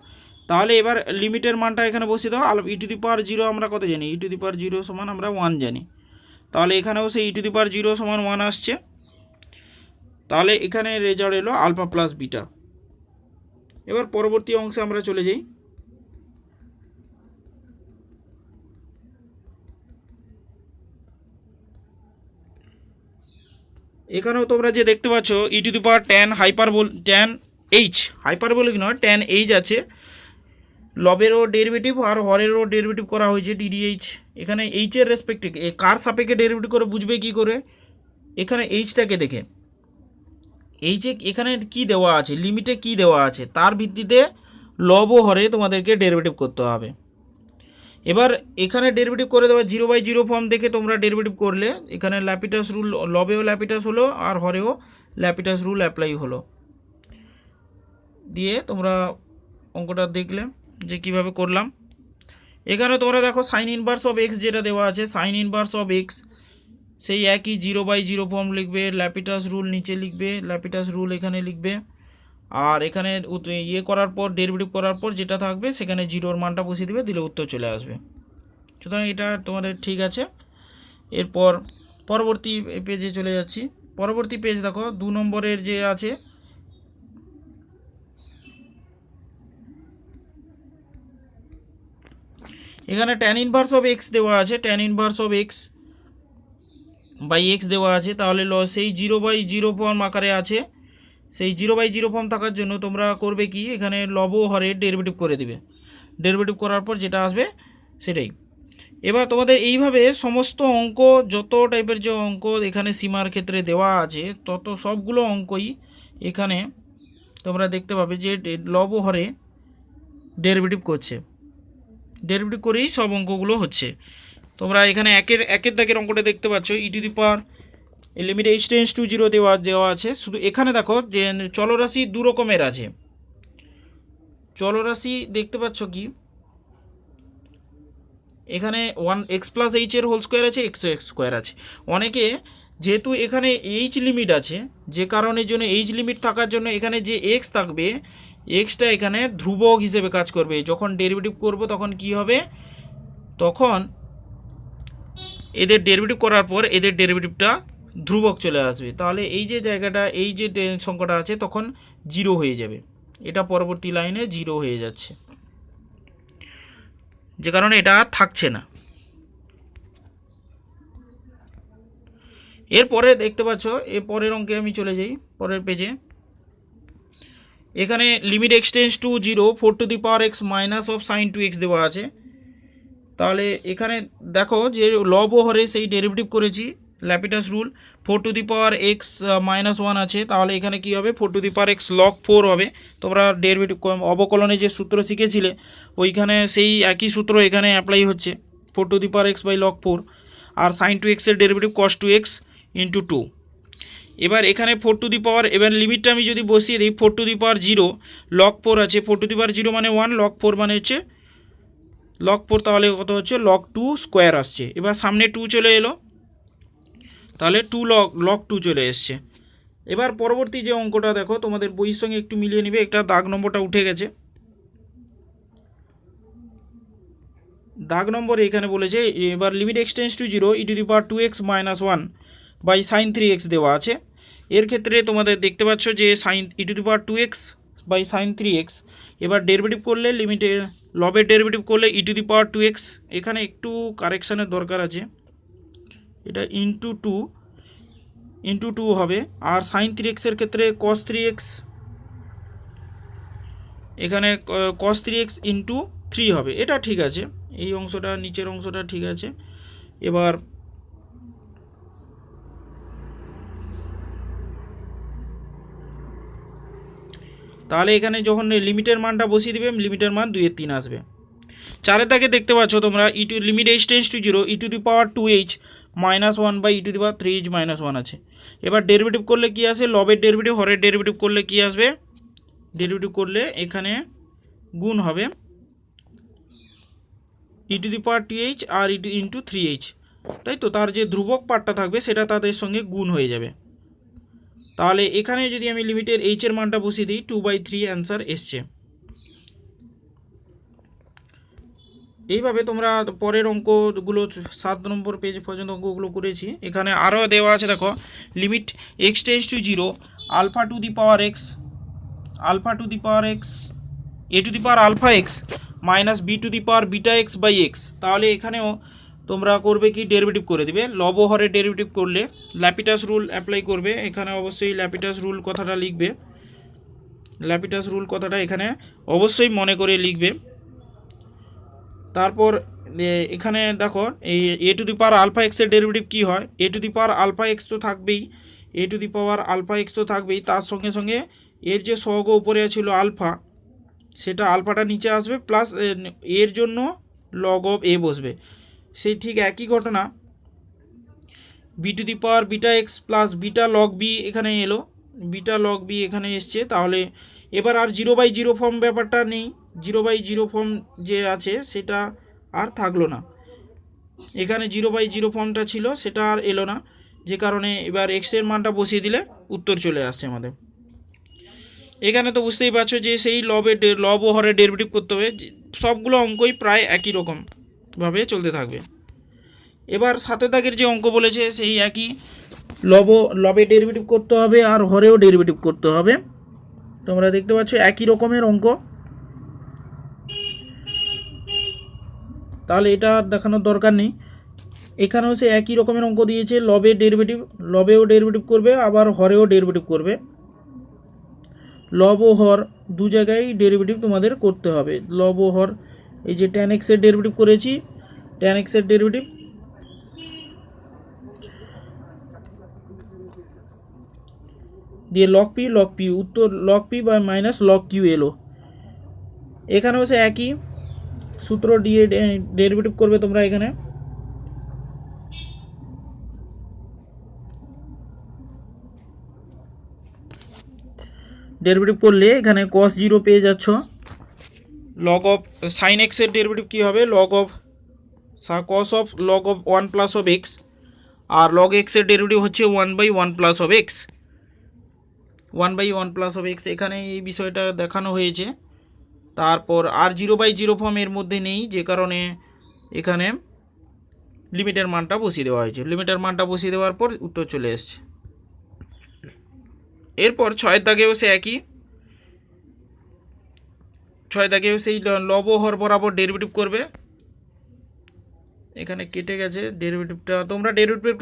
তাহলে এবার লিমিটের মানটা এখানে বসিয়ে দাও। e⁻0 আমরা কত জানি, e⁻0 সমান আমরা 1 জানি। তাহলে এখানেও সেই e⁻0 সমান 1 আসছে। তাহলে এখানে রেজাল্ট এলো α + β। এবার পরবর্তী অংশে আমরা চলে যাই। এখানেও তোমরা যে দেখতে পাচ্ছ e⁻tan h হাইপারবোলিক নয়, tan h আছে। লবেরও ডেরিভেটিভ আর হরেরও ডেরিভেটিভ করা হয়েছে ddh। এখানে h এর রেসপেক্টে কার সাপেক্ষে ডেরিভেটিভ করে বুঝবে কি করে, এখানে এইচটাকে দেখে, এইচে এখানে কি দেওয়া আছে, লিমিটে কি দেওয়া আছে, তার ভিত্তিতে লব ও হরে তোমাদেরকে ডেরিভেটিভ করতে হবে। এবার এখানে ডেরিভেটিভ করে দেওয়া 0/0 ফর্ম দেখে তোমরা ডেরিভেটিভ করলে এখানে ল্যাপিটাস রুল, লবেও ল্যাপিটাস হলো আর হরেও ল্যাপিটাস রুল অ্যাপ্লাই হলো। দিয়ে তোমরা অঙ্কটা দেখলে যে কিভাবে করলাম। এখানে তোমরা দেখো sin ইনভার্স অফ x যেটা দেওয়া আছে, sin ইনভার্স অফ x সেই একই 0/0 ফর্ম লিখবে, ল্যাপিটাস রুল নিচে লিখবে, ল্যাপিটাস রুল এখানে লিখবে। আর এখানে ইয়ে করার পর ডেরিভেটিভ করার পর যেটা থাকবে সেখানে 0-র মানটা বসিয়ে দেবে, দিলে উত্তর চলে আসবে। সুতরাং এটা তোমাদের ঠিক আছে। এরপর পরবর্তী পেজে চলে যাচ্ছি। পরবর্তী পেজ দেখো 2 নম্বরের যে আছে, এখানে tan ইনভার্স অফ x দেওয়া আছে, tan inverse of x by x দেওয়া আছে। তাহলে সেই 0/0 ফর্ম আকারে আছে। সেই 0/0 ফর্ম থাকার জন্য তোমরা করবে কি, এখানে লব হরের ডেরিভেটিভ করে দিবে। ডেরিভেটিভ করার পর যেটা আসবে সেটাই। এবার তোমাদের এইভাবে সমস্ত অঙ্ক, যত টাইপের যে অঙ্ক এখানে সীমার ক্ষেত্রে দেওয়া আছে, তত সবগুলো অঙ্কই এখানে তোমরা দেখতে পাবে যে লব হরে ডেরিভেটিভ করছে, ডেরিভেটিভ করেই সব অঙ্কগুলো হচ্ছে। তোমরা এখানে একের দাগের অঙ্কটা দেখতে পাচ্ছ, লিমিট h টেন্ডস টু 0 দেওয়া আছে। শুধু এখানে দেখো যে চলরাশি দু রকমের আছে। চলরাশি দেখতে পাচ্ছ কি, এখানে 1x + h এর হোল স্কোয়ার আছে, x স্কোয়ার আছে। অনেকে যেহেতু এখানে h লিমিট আছে, যে কারণের জন্য h লিমিট থাকার জন্য এখানে যে x থাকবে এক্সটা এখানে ধ্রুবক হিসেবে কাজ করবে। যখন ডেরিভেটিভ করব তখন কি হবে, তখন এদের ডেরিভেটিভ করার পর এদের ডেরিভেটিভটা ধ্রুবক চলে আসবে। তাহলে এই যে জায়গাটা, এই যে সংখ্যাটা আছে তখন 0 হয়ে যাবে। এটা পরবর্তী লাইনে 0 হয়ে যাচ্ছে, যে কারণে এটা আর থাকছে না। এরপরে দেখতে পাচ্ছ, এর পরের অঙ্কে আমি চলে যাই, পরের পেজে। এখানে limit x tends to 0 4 to the power x minus of sine 2x দেওয়া আছে। তাহলে এখানে দেখো যে লব ও হরে সেই ডেরিভেটিভ করেছি, L'Hopital's rule. 4 to the power x minus 1 আছে, তাহলে এখানে কি হবে 4 to the power x log 4 হবে। তোমরা ডেরিভেটিভ অবকলনে যে সূত্র শিখেছিলে ওইখানে সেই একই সূত্র এখানে অ্যাপ্লাই হচ্ছে, 4 to the power x by log 4। আর সাইন 2x এর ডেরিভেটিভ কস 2x ইন্টু 2। এবার এখানে 4 টু দি পাওয়ার, এবার লিমিটটা আমি যদি বসিয়ে দিই 4 টু দি পাওয়ার 0 লগ 4 আছে, 4 টু দি পাওয়ার 0 মানে 1, লগ 4 মানে হচ্ছে লগ 4, তাহলে কত হচ্ছে লগ 2 স্কোয়ার আসছে। এবার সামনে 2 চলে এলো, তাহলে 2 লগ 2 চলে এসছে। এবার পরবর্তী যে অঙ্কটা দেখো, তোমাদের বইয়ের সঙ্গে একটু মিলিয়ে নিবে, একটা দাগ নম্বরটা উঠে গেছে। দাগ নম্বর এখানে বলেছে এবার limit x tends to 0 E to the power 2x minus 1 by sine 3x দেওয়া আছে। এর ক্ষেত্রে তোমাদের দেখতে পাচ্ছ যে sine E to the power 2x by sine 3x, এবার ডেরিভেটিভ করলে লিমিটে লবের ডেরিভেটিভ করলে ই টু দি পাওয়ার 2x, এখানে একটু কারেকশানের দরকার আছে, এটা ইন্টু টু হবে। আর সাইন 3x এর ক্ষেত্রে কস 3x, এখানে কস 3x ইন্টু 3 হবে। এটা ঠিক আছে, এই অংশটা নিচের অংশটা ঠিক আছে। এবার তাহলে এখানে যখন লিমিটের মানটা বসিয়ে দেবে, লিমিটের মান 2/3 আসবে। 4 দাগে দেখতে পাচ্ছ তোমরা e to limit h tends to 0 E to the power 2h minus 1 by e to the power 3h minus 1 আছে। এবার ডেরিভেটিভ করলে কি আসে, লবের ডেরিভেটিভ হরের ডেরিভেটিভ করলে কি আসবে, ডেরিভেটিভ করলে এখানে গুণ হবে ই to the power 2h R into 3h, তাই তো। তার যে ধ্রুবক পার্টটা থাকবে সেটা তাদের সঙ্গে গুণ হয়ে যাবে। তাহলে এখানে যদি আমি লিমিটের এইচ এর মানটা বসিয়ে দিই 2/3 অ্যান্সার এসছে। এইভাবে তোমরা পরের অঙ্কগুলো 7 নম্বর পেজ পর্যন্ত অঙ্কগুলো করেছি। এখানে আরও দেওয়া আছে দেখো, limit x tends to 0 alpha to the power x A to the power alpha x minus B to the power beta x by x. তাহলে এখানেও তোমরা করবে কি, ডেরিভেটিভ করে দিবে। লব হরে ডেরিভেটিভ করলে ল্যাপিটাস রুল অ্যাপ্লাই করবে, এখানে অবশ্যই ল্যাপিটাস রুল কথাটা লিখবে, ল্যাপিটাস রুল কথাটা এখানে অবশ্যই মনে করে লিখবে। তারপর এখানে দেখো এই a to the power alpha এক্সের ডেরিভেটিভ কী হয়, a to the power alpha x তো থাকবেই, a to the power alpha x তো থাকবেই, তার সঙ্গে সঙ্গে এর যে সহগ উপরে ছিল আলফা, সেটা আলফাটা নিচে আসবে, প্লাস এর জন্য লগ অফ এ বসবে। সেই ঠিক একই ঘটনা B to the power beta x plus beta log B এখানে এলো, বিটা লগ বি এখানে এসছে। তাহলে এবার আর 0/0 ফর্ম ব্যাপারটা নেই, 0/0 ফর্ম যে আছে সেটা আর থাকলো না, এখানে 0/0 ফর্মটা ছিল সেটা আর এলো না, যে কারণে এবার এক্সের মানটা বসিয়ে দিলে উত্তর চলে আসছে আমাদের। এখানে তো বুঝতেই পারছো যে সেই লব ও হরে ডেরিভেটিভ করতে হবে, সবগুলো অঙ্কই প্রায় একই রকমভাবে চলতে থাকবে। এবার 7 দাগের যে অঙ্ক বলেছে সেই একই, লবে ডেরিভেটিভ করতে হবে আর হরেও ডেরিভেটিভ করতে হবে। তোমরা দেখতে পাচ্ছ একই রকমের অঙ্ক, তাহলে এটা দেখানোর দরকার নেই। এখানেও সে একই রকমের অঙ্ক দিয়েছে, লবেও ডেরিভেটিভ করবে আবার হরেও ডেরিভেটিভ করবে। লব ও হর দু জায়গায় ডেরিভেটিভ তোমাদের করতে হবে। লব ও হর, এই যে tan x এর ডেরিভেটিভ করেছি, tan x এর ডেরিভেটিভ দিয়ে লগ পি উত্তর লগ পি বা মাইনাস লগ কিউ এলো। এখানেও সে একই সূত্র দিয়ে ডেরিভেটিভ করবে তোমরা। এখানে ডেরিভেটিভ করলে এখানে cos 0 পেয়ে যাচ্ছ, লগ অফ সাইন এক্স এর ডেরিভেটিভ কী হবে, log of cos of log of 1 plus of x, আর লগ এক্স এর ডেরিভেটিভ হচ্ছে 1/1 প্লাস অফ এক্স, 1/1 + এখানে এই বিষয়টা দেখানো হয়েছে। তারপর আর 0/0 ফর্ম এর মধ্যে নেই, যে কারণে এখানে লিমিটের মানটা বসিয়ে দেওয়া হয়েছে। লিমিটের মানটা বসিয়ে দেওয়ার পর উত্তর চলে এসছে। এরপর 6 দাগেও সে একই, 6 দাগেও সেই লব ও হর বরাবর ডেরিভেটিভ করবে। এখানে কেটে গেছে ডেরিভেটিভটা, তোমরা ডেরিভেটিভ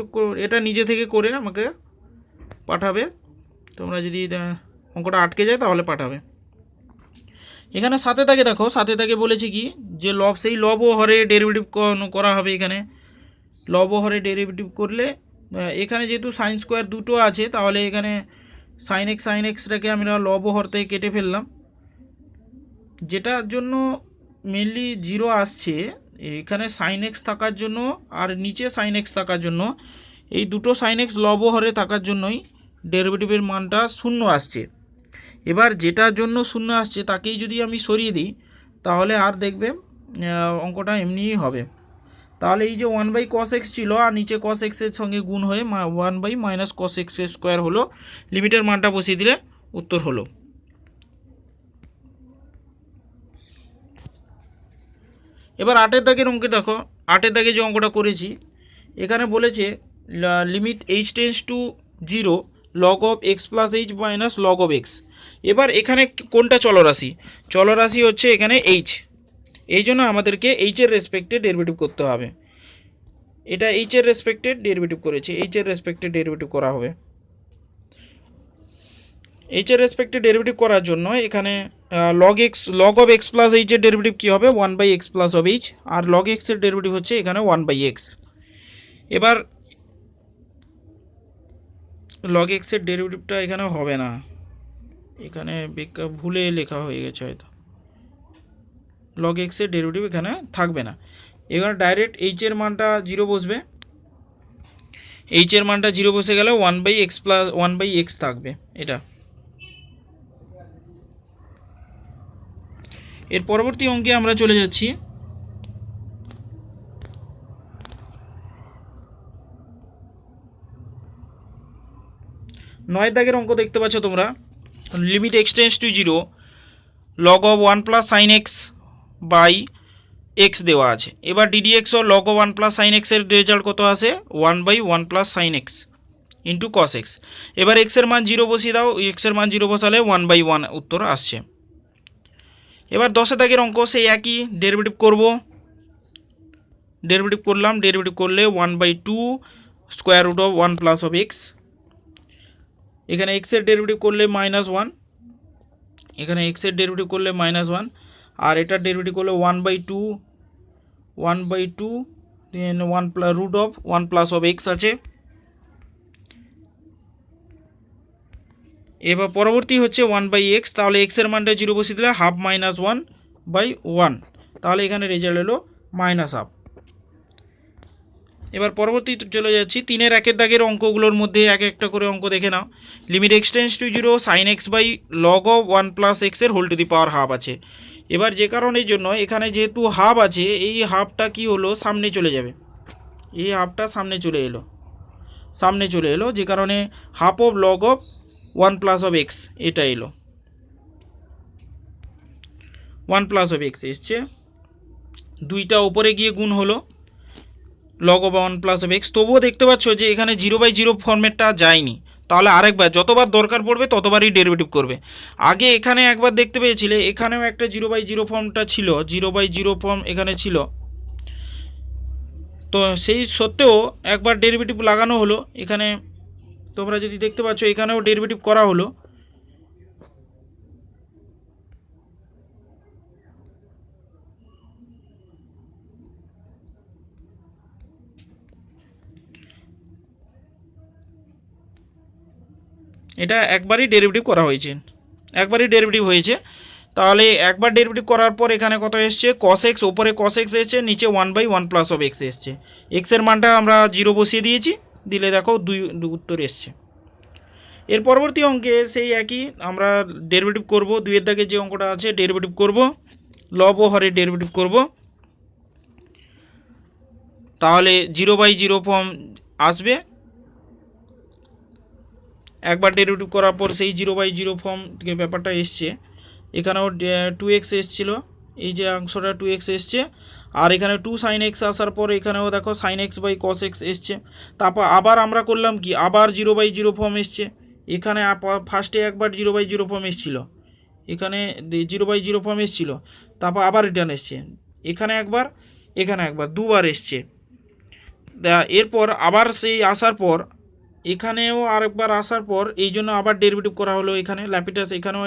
এটা নিজে থেকে করে আমাকে পাঠাবে। তোমরা যদি অঙ্কটা আটকে যায় তাহলে পাঠাবে। এখানে 7 দাগে দেখো, 7 দাগে বলেছে কি যে সেই লব ও হরে ডেরিভেটিভ করা হবে। এখানে লব ও হরে ডেরিভেটিভ করলে এখানে যেহেতু সাইন স্কোয়ার দুটো আছে, তাহলে এখানে সাইন এক্সটাকে আমরা লব ও হর থেকে কেটে ফেললাম, যেটার জন্য মেনলি 0 আসছে। এখানে সাইন এক্স থাকার জন্য আর নিচে সাইন এক্স থাকার জন্য, এই দুটো সাইন এক্স লব ও হরে থাকার জন্যই ডেরিভেটিভের মানটা 0 আসছে। এবার যেটার জন্য 0 আসছে তাকেই যদি আমি সরিয়ে দিই, তাহলে আর দেখবে অঙ্কটা এমনিই হবে। তাহলে এই যে 1/cos x ছিল আর নিচে cos x এর সঙ্গে গুণ হয়ে 1/-cos x² হলো। লিমিটের মানটা বসিয়ে দিলে উত্তর হলো। এবার 8 দাগের অঙ্কে দেখো, 8 দাগে যে অঙ্কটা করেছি, এখানে বলেছে limit h tends to 0 log of x plus h minus log of x। এবার এখানে কোনটা চলরাশি? চলরাশি হচ্ছে এখানে h, এই জন্য আমাদেরকে h এর রেসপেক্টে ডেরিভেটিভ করতে হবে। এটা h এর রেসপেক্টে ডেরিভেটিভ করেছে, h এর রেসপেক্টে ডেরিভেটিভ করা হবে। h এর রেসপেক্টে ডেরিভেটিভ করার জন্য এখানে log of x plus h এর ডেরিভেটিভ কী হবে? 1/x plus of h, আর log x এর ডেরিভেটিভ হচ্ছে এখানে 1/x। এবার log x এর ডেরিভেটিভটা এখানে হবে না, এখানে ভুলে লেখা হয়ে গেছে হয়তো। log x এর ডেরিভেটিভ এখানে থাকবে না। এখানে ডাইরেক্ট h এর মানটা 0 বসবে, h এর মানটা 0 বসে গেলে 1/x plus 1/x থাকবে এটা। এর পরবর্তী অঙ্কে আমরা চলে যাচ্ছি। 9 দাগের অঙ্ক দেখতে পাচ্ছ তোমরা, limit x tends to 0 log of 1 plus sin x by x দেওয়া আছে। এবার ddx ও log of 1 plus sin x এর রেজাল্ট কত আসে? 1/1 plus sin x into cos x। এবার x এর মান 0 বসিয়ে দাও, x এর মান 0 বসালে 1/1 উত্তর আসছে। এবার 10 দাগের অঙ্ক, সেই একই ডেরিভেটিভ করব। ডেরিভেটিভ করলাম, ডেরিভেটিভ করলে 1/2 square root of 1 plus of x। এখানে x এর ডেরিভেটিভ করলে -1, এখানে x এর ডেরিভেটিভ করলে -1, আর এটার ডেরিভেটিভ করলে 1/2 then 1 plus root of 1 plus of x আছে। এবার পরবর্তী হচ্ছে 1/x, তাহলে x এর মানটা 0 বসিয়ে দিলে হাফ -1/1, তাহলে এখানে রেজাল্ট হলো -1/2। এবার পরবর্তী চলে যাচ্ছি 3-এর 1 দাগের অঙ্কগুলোর মধ্যে এক একটা করে অঙ্ক দেখে নাও। Limit x tends to 0 sin x by log of 1 plus x এর whole to the power half আছে। এবার যে কারণের জন্য এখানে যেহেতু হাফ আছে, এই হাফটা কি হলো? সামনে চলে যাবে, এই হাফটা সামনে চলে এলো, যে কারণে half of log of 1 plus of x এটা এলো, 1 প্লাস অফ x এসছে, দুইটা উপরে গিয়ে গুণ হলো log of 1 plus of x। তবুও দেখতে পাচ্ছ যে এখানে 0/0 ফর্মেটটা যায়নি, তাহলে আরেকবার যতবার দরকার পড়বে ততবারই ডেরিভেটিভ করবে। আগে এখানে একবার দেখতে পেয়েছিলে, এখানেও একটা 0/0 ফর্মটা ছিল, 0/0 ফর্ম এখানে ছিল, তো সেই সত্ত্বেও একবার ডেরিভেটিভ লাগানো হলো। এখানে তোমরা যদি দেখতে পাচ্ছ এখানেও ডেরিভেটিভ করা হলো। এটা একবারই ডেরিভেটিভ করা হয়েছে, একবারই ডেরিভেটিভ হয়েছে। তাহলে একবার ডেরিভেটিভ করার পর এখানে কত এসছে? cos x, ওপরে cos x এসছে, নিচে 1/1 প্লাস অফ x এসছে। x এর মানটা আমরা 0 বসিয়ে দিয়েছি, দিলে দেখো 2 উত্তর এসছে। এর পরবর্তী অঙ্কে সেই একই আমরা ডেরিভেটিভ করব। 2-এর দাগে যে অঙ্কটা আছে ডেরিভেটিভ করব, লব ও হরে ডেরিভেটিভ করব, তাহলে 0/0 ফর্ম আসবে। একবার ডেরিভেটিভ করার পর সেই 0/0 ফর্ম থেকে ব্যাপারটা এসছে। এখানেও 2x এসেছিলো, এই যে অংশটা 2x এসছে, আর এখানে 2 sin x আসার পর এখানেও দেখো sin x/cos x এসছে। তারপর আবার আমরা করলাম কি, আবার 0/0 ফর্ম এসছে। এখানে ফার্স্টে একবার 0/0 ফর্ম এসেছিলো, এখানে 0/0 ফর্ম এসেছিলো, তারপর আবার রিটার্ন এসছে। এখানে একবার, এখানে একবার, দুবার এসছে। এরপর আবার সেই আসার পর এখানেও আরেকবার আসার পর এই জন্য আবার ডেরিভেটিভ করা হলো। এখানে ল্যাপিটাস, এখানেও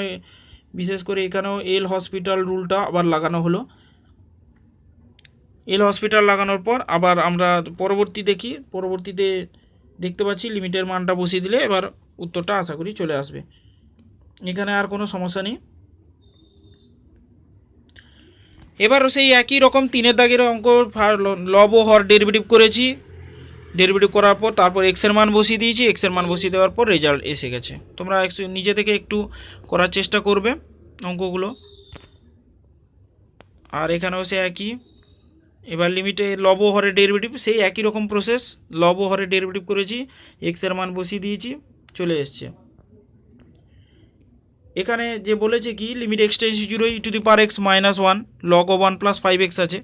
বিশেষ করে এখানেও এল হসপিটাল রুলটা আবার লাগানো হলো। এল হসপিটাল লাগানোর পর আবার আমরা পরবর্তীতে দেখতে পাচ্ছি লিমিটের মানটা বসিয়ে দিলে এবার উত্তরটা আশা করি চলে আসবে। এখানে আর কোনো সমস্যা নেই। এবার সেই একই রকম 3 দাগের অঙ্ক লব ও হর ডেরিভেটিভ করেছি। ডেরিভেটিভ করার পর তারপর এক্সের মান বসিয়ে দিয়েছি। এক্সের মান বসিয়ে দেওয়ার পর রেজাল্ট এসে গেছে। তোমরা নিজে থেকে একটু করার চেষ্টা করবে অঙ্কগুলো। আর এখানেও সে একই। এবার লিমিটে লব ও হরের ডেরিভেটিভ সেই একই রকম প্রসেস, লব ও হরের ডেরিভেটিভ করেছি, এক্সের মান বসিয়ে দিয়েছি, চলে এসছে। এখানে যে বলেছে কি limit x tends to 0 e⁻x - 1 log of 1 + 5x আছে।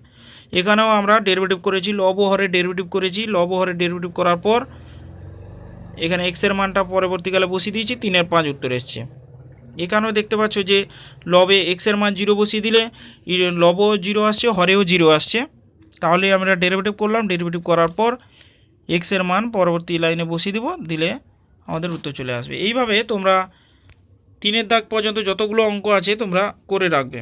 এখানেও আমরা ডেরিভেটিভ করেছি, লব ও হরের ডেরিভেটিভ করেছি। লব ও হরের ডেরিভেটিভ করার পর এখানে এক্সের মানটা পরবর্তীকালে বসিয়ে দিয়েছি, 3/5 উত্তর এসছে। এখানেও দেখতে পাচ্ছ যে লবে এক্সের মান 0 বসিয়ে দিলে লবও 0 আসছে, হরেও 0 আসছে। তাহলে আমরা ডেরিভেটিভ করলাম, ডেরিভেটিভ করার পর এক্সের মান পরবর্তী লাইনে বসিয়ে দেব, দিলে আমাদের উত্তর চলে আসবে। এইভাবে তোমরা 3 দাগ পর্যন্ত যতগুলো অঙ্ক আছে তোমরা করে রাখবে।